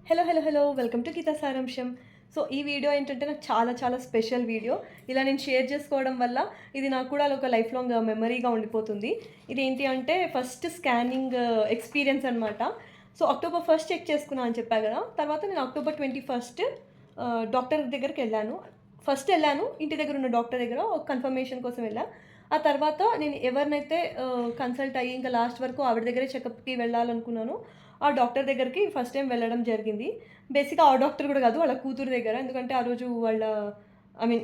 Hello. Welcome to Gita సారాంశం. So, ఈ video ఏంటంటే నాకు చాలా స్పెషల్ వీడియో. ఇలా నేను షేర్ చేసుకోవడం వల్ల ఇది నాకు కూడా ఒక లైఫ్ లాంగ్ మెమరీగా ఉండిపోతుంది. ఇదేంటి అంటే ఫస్ట్ స్కానింగ్ ఎక్స్‌పీరియన్స్ అనమాట. సో, అక్టోబర్ 1 చెక్ చేసుకున్నా అని చెప్పా గదా! తర్వాత నేను అక్టోబర్ 21 డాక్టర్ దగ్గరికెళ్ళాను. ఫస్ట్ ఎళ్ళాను ఇంటి దగ్గరున్న డాక్టర్ దగ్గర ఒక కన్ఫర్మేషన్ కోసం ఎళ్ళా. ఆ తర్వాత నేను ఎవరినైతే కన్సల్ట్ అయ్యి ఇంకా లాస్ట్ వరకు ఆవిడ దగ్గరే చెకప్‌కి వెళ్ళాలనుకున్నానో ఆ డాక్టర్ దగ్గరికి ఫస్ట్ టైమ్ వెళ్ళడం జరిగింది. బేసిక్‌గా ఆ డాక్టర్ గూడా గాదు. వాళ్ళ కూతురు దగ్గర. ఎందుకంటే ఆ రోజు వాళ్ళ ఐ మీన్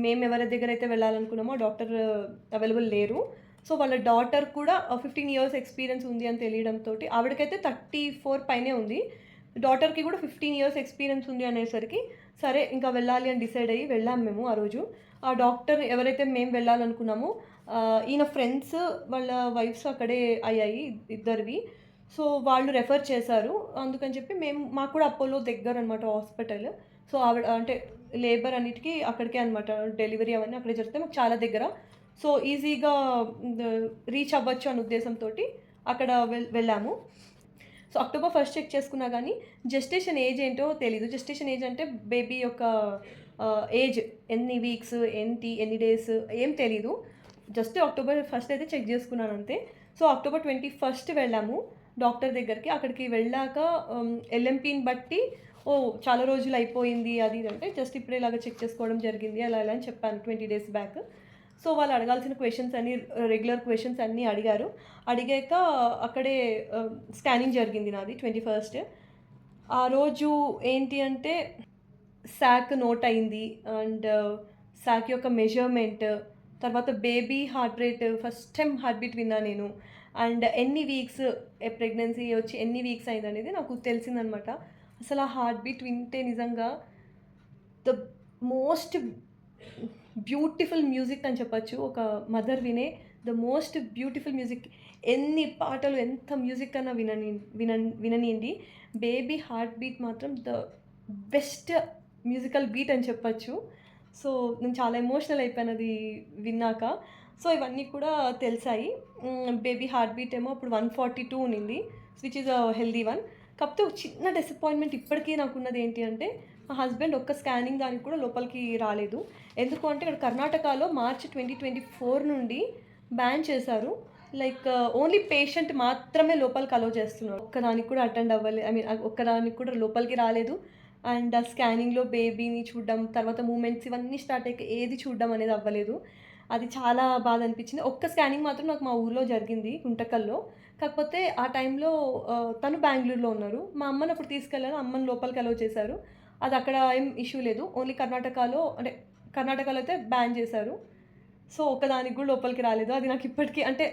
మేము ఎవరి దగ్గరైతే వెళ్ళాలనుకున్నామో ఆ డాక్టర్ అవైలబుల్ లేరు. సో, వాళ్ళ డాటర్ కూడా 15 ఇయర్స్ ఎక్స్‌పీరియన్స్ ఉంది అని తెలియడంతోటి ఆవిడకైతే 34 పైనే ఉంది. డాటర్‌కి కూడా 15 ఇయర్స్ ఎక్స్‌పీరియన్స్ ఉంది అనేసరికి సరే ఇంకా వెళ్ళాలి అని డిసైడ్ అయ్యి వెళ్ళాము మేము ఆ రోజు. ఆ డాక్టర్ ఎవరైతే మేము వెళ్ళాలనుకున్నామో ఈయన ఫ్రెండ్స్ వాళ్ళ వైఫ్స్ అక్కడే అయ్యాయి ఇద్దరివి. సో, వాళ్ళు రెఫర్ చేశారు. అందుకని చెప్పి మాకు కూడా అపోలో దగ్గరనమాట హాస్పిటల్. సో, ఆవిడ అంటే లేబర్ అన్నిటికి అక్కడికే అనమాట. డెలివరీ అవన్నీ అక్కడే జరుగుతాయి. మాకు చాలా దగ్గర. సో, ఈజీగా రీచ్ అవ్వచ్చు అనే ఉద్దేశంతోటి అక్కడ వెళ్ళాము. సో, అక్టోబర్ 1 చెక్ చేసుకున్నా గానీ, జెస్టేషన్ ఏజ్ ఏంటో తెలీదు. జెస్టేషన్ ఏజ్ అంటే బేబీ యొక్క ఏజ్ ఎన్ని వీక్స్, ఏంటి, ఎన్ని డేస్ ఏం తెలీదు. జస్ట్ అక్టోబర్ 1 అయితే చెక్ జేసుకున్నానంతే. సో, అక్టోబర్ 21 వెళ్ళాము డాక్టర్ దగ్గరికి. అక్కడికి వెళ్ళాక ఎల్ఎంపీని బట్టి చాలా రోజులయిపోయింది అది ఇది అంటే, జస్ట్ ఇప్పుడే ఇలాగ చెక్ చేసుకోవడం జరిగింది అలా అని చెప్పాను 20 డేస్ బ్యాక్. సో, వాళ్ళు అడగాల్సిన క్వెషన్స్ అన్నీ రెగ్యులర్ క్వెషన్స్ అన్నీ అడిగారు. అడిగాక అక్కడే స్కానింగ్ జరిగింది నాది 21. ఆ రోజు ఏంటి అంటే సాక్ నోట్ అయింది. అండ్ సాక్ యొక్క మెజర్‌మెంట్, తర్వాత baby heart rate first time heart beat విన్నా నేను. అండ్ ఎన్ని వీక్స్ ప్రెగ్నెన్సీ వచ్చి ఎన్ని వీక్స్ అయిందనేది నాకు తెలిసిందనమాట. అసలు ఆ హార్ట్ బీట్ వింటే నిజంగా ద మోస్ట్ బ్యూటిఫుల్ మ్యూజిక్ అని చెప్పొచ్చు. ఒక మదర్ వినే ద మోస్ట్ బ్యూటిఫుల్ మ్యూజిక్. ఎన్ని పాటలు ఎంత మ్యూజిక్ అన్నా విననీయండి. బేబీ హార్ట్ బీట్ మాత్రం ద బెస్ట్ మ్యూజికల్ బీట్ అని చెప్పొచ్చు. సో, నేను చాలా ఎమోషనల్ అయిపోయాను అది విన్నాక. సో, ఇవన్నీ కూడా తెలిసాయి. బేబీ హార్ట్ బీట్ ఏమో అప్పుడు 142 ఉన్నింది. Which is healthy one. కాకపోతే ఒక చిన్న డిసప్పాయింట్‌మెంట్ ఇప్పటికీ నాకున్నది ఏంటి అంటే, మా హస్బెండ్ ఒక్క స్కానింగ్ దానికి కూడా లోపలికి రాలేదు. ఎందుకు అంటే ఇక్కడ కర్ణాటకలో మార్చ్ 2024 నుండి బ్యాన్ చేశారు. లైక్ ఓన్లీ పేషెంట్ మాత్రమే లోపలికి అలో చేస్తున్నారు. ఒక్కదానికి కూడా అటెండ్ ఐ మీన్ ఒక్కదానికి కూడా లోపలికి రాలేదు. అండ్ ఆ స్కానింగ్‌లో బేబీని చూడడం, తర్వాత మూవ్‌మెంట్స్ ఇవన్నీ స్టార్ట్ అయ్యాక ఏది చూడడం అనేది అవ్వలేదు. అది చాలా బాధ అనిపించింది. ఒక్క స్కానింగ్ మాత్రం నాకు మా ఊర్లో జరిగింది గుంటకల్‌లో. కాకపోతే ఆ టైంలో తను బెంగుళూరులో ఉన్నారు. మా అమ్మని అప్పుడు తీసుకెళ్ళాను. అమ్మని లోపలికి అలో చేశారు. అది అక్కడ ఏం ఇష్యూ లేదు. ఓన్లీ కర్ణాటకలో అయితే బ్యాన్ చేశారు. సో, ఒక్కదానికి గూడా లోపలికి రాలేదు. అది నాకు ఇప్పటికి అంటే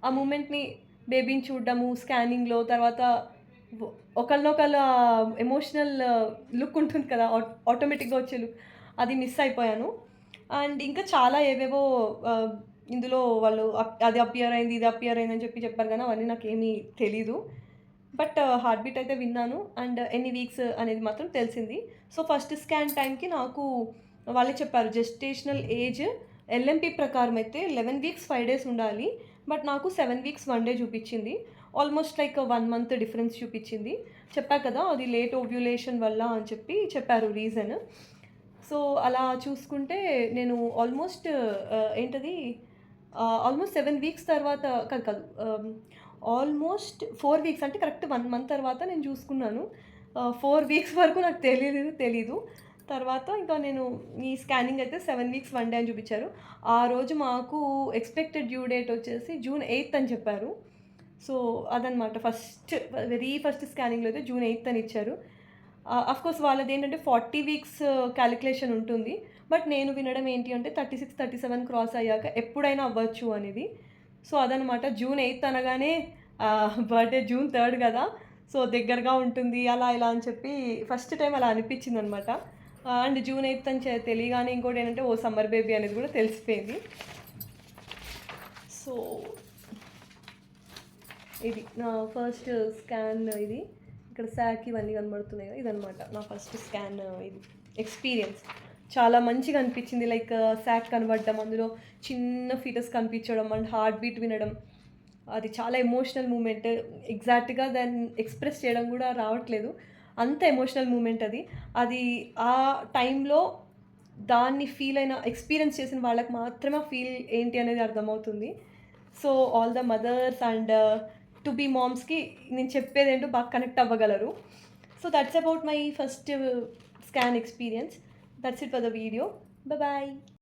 ఆ మూమెంట్‌ని బేబీని చూడడము, స్కానింగ్‌లో తర్వాత వ్ ఒకళ్ళనొకళ్ళ ఎమోషనల్ లుక్ ఉంటుంది కదా! ఆటోమేటిక్‌గా వచ్చే లుక్ అది మిస్ అయిపోయాను. అండ్ ఇంకా చాలా ఏవేవో ఆహ్, ఇందులో వాళ్ళు అది అపియర్ అయింది, ఇది అపియర్ అయింది అని చెప్పారు గానీ అవన్నీ నాకేమీ తెలీదు. బట్ హార్ట్ బీట్ అయితే విన్నాను. అండ్ ఎన్ని వీక్స్ అనేది మాత్రం తెలిసింది. సో, ఫస్ట్ స్కాన్ టైమ్‌కి నాకు వాళ్ళే చెప్పారు జెస్టేషనల్ ఏజ్ ఎల్ఎంపీ ప్రకారం అయితే 11 వీక్స్ 5 డేస్ ఉండాలి. బట్ నాకు 7 వీక్స్ 1 డే చూపిచ్చింది. ఆల్మోస్ట్ లైక్ 1 మంత్ డిఫరెన్స్ చూపిచ్చింది. చెప్పా కదా! అది లేట్ ఓవ్యులేషన్ వల్ల అని చెప్పారు రీజన్. సో, అలా చూసుకుంటే నేను ఆల్మోస్ట్ ఏంటది ఆల్మోస్ట్ 7 వీక్స్ తర్వాత కాదు. ఆల్మోస్ట్ 4 వీక్స్ అంటే కరెక్ట్ 1 మంత్ తర్వాత నేను చూసుకున్నాను. 4 వీక్స్ వరకు నాకు తెలీదు. తర్వాత ఇంకా నేను ఈ స్కానింగ్ అయితే 7 వీక్స్ 1 డే అని చూపిచ్చారు. ఆ రోజు మాకు ఎక్స్‌పెక్టెడ్ డ్యూ డేట్ వచ్చేసి జూన్ 8 అని చెప్పారు. సో, అదనమాట వెరీ ఫస్ట్ స్కానింగ్‌లో అయితే జూన్ 8 అని ఇచ్చారు. అఫ్‌కోర్స్ వాళ్ళదేంటంటే 40 వీక్స్ క్యాలిక్యులేషన్ ఉంటుంది. బట్ నేను వినడం ఏంటి అంటే 36, 37 క్రాస్ అయ్యాక ఎప్పుడైనా అవ్వచ్చు అనేది. సో, అదనమాట జూన్ 8 అనగానే బర్త్‌డే జూన్ 3 గదా! సో, దగ్గరగా ఉంటుంది అలా ఇలా అని చెప్పి ఫస్ట్ టైమ్ అలా అనిపించిందనమాట. అండ్ జూన్ 8 అని తెలియగానే ఇంకోటేంటంటే సమ్మర్ బేబీ అనేది గూడా తెలిసిపోయింది. సో, ఇది నా ఫస్ట్ స్కాన్ ఇది. ఇక్కడ సాక్ ఇవన్నీ కనబడుతున్నాయి కదా! ఇదనమాట నా ఫస్ట్ స్కాన్ ఇది ఎక్స్‌పీరియన్స్. చాలా మంచిగా అనిపించింది. లైక్ సాక్ కనబడడం, అందులో చిన్న ఫీటస్ కనిపించడం అండ్ హార్ట్ బీట్ వినడం. అది చాలా ఎమోషనల్ మూమెంట్. ఎగ్జాక్ట్‌గా దాన్ని ఎక్స్‌ప్రెస్ చేయడం కూడా రావట్లేదు. అంత ఎమోషనల్ మూమెంట్ అది. అది ఆ టైంలో దాన్ని ఫీల్ అయిన ఎక్స్‌పీరియన్స్ చేసిన వాళ్ళకి మాత్రమే ఆ ఫీల్ ఏంటి అనేది అర్థమవుతుంది. So, all the mothers and to be మామ్స్‌కి నేను చెప్పేదేంటో బాగా కనెక్ట్ అవ్వగలరు. So, that's about my first scan experience. That's it for the video. Bye.